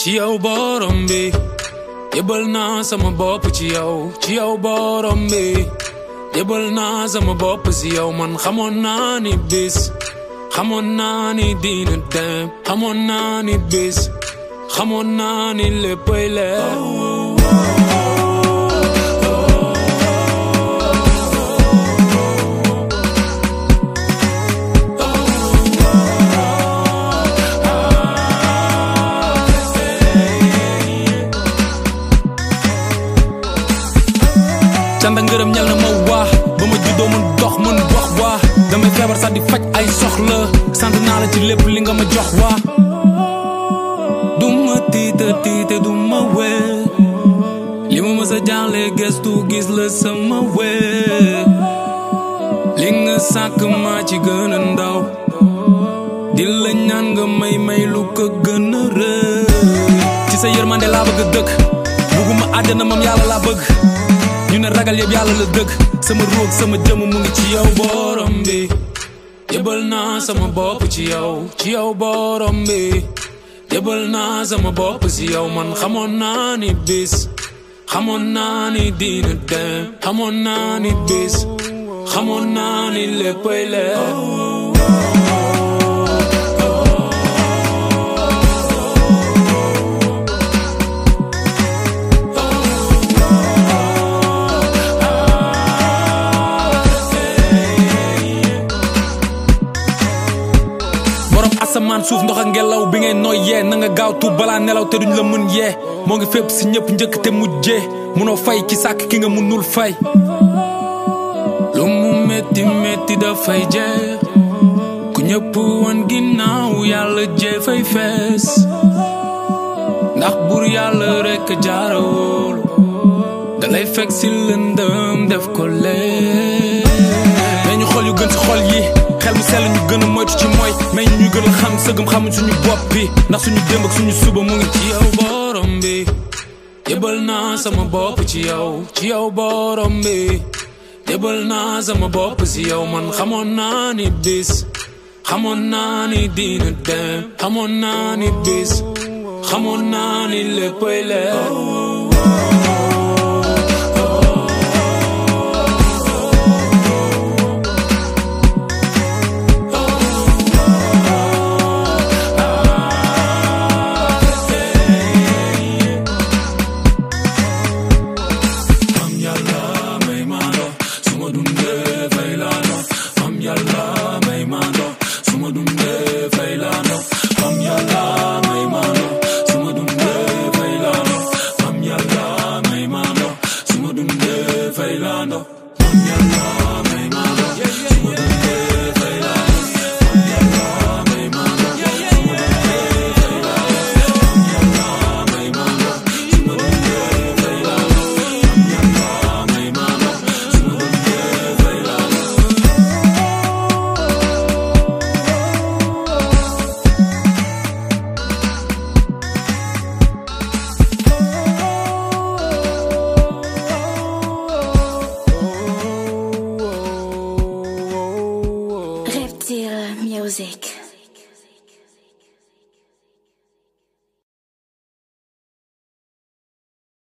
ci yow borom bi yebal naa sama bopp ci yow borom bi yebal naa sama bopp si yow man xamoon naa ni bis xamoon naa ni dina dem xamoon naa ni bis xamoon naa ni léppay leer canta ngërëm ñal na ma waax ba ma juddoo mun dox mun wax waa damay feebar sax di faj ay soxla sant naa la ci lépp li nga ma jox waa du ma tiite du ma wee li ma mës a jaaxle gestu gis la sama wee li nga sàkk maa ci gën a ndaw di la ñaan nga may lu ko gën a rëy ci sa yërmande laa bëgg dëkk bugguma àddina moom yàlla laa bëgg ñu ne ragal yëpp yàlla la dëgg sama ruug sama jëmm mu ngi ci yow borom bi yebal naa sama bopp ci yow borom bi yebal naa sama bopp si yow man xamoon naa ni bis xamoon naa ni dina dem xamoon naa ni bis xamoon naa ni léppay leer asamaan suuf ndox ak ngelaw bi ngay nooy yee na nga gaaw tuub balaa nelaw te duñ la mën yee moo ngi fépp si ñëpp njëkk te mujjee munoo fay ci sàkk ki nga munul fay lu mu metti metti dafay jeex ku ñëpp wan ginnaaw yàlla jee fay fees ndax bur yàlla rekk jaara wóolu dalay fekk si lëndëm def ko leer dañu xol yu gën si xol yi xel mu sell ñu gën a moytu ci mooy mais ñu gën a xam sëgëm xamuñ suñu bopp bi ndax suñu démb ak suñu suba mu ngi ci yow borom bi yebal naa sama bopp ci yow borom bi yebal naa sama bopp si yow man xamoon naa ni bis xamoon naa ni dina dem xamoon naa ni bis xamoon naa ni léppay leer Bailando.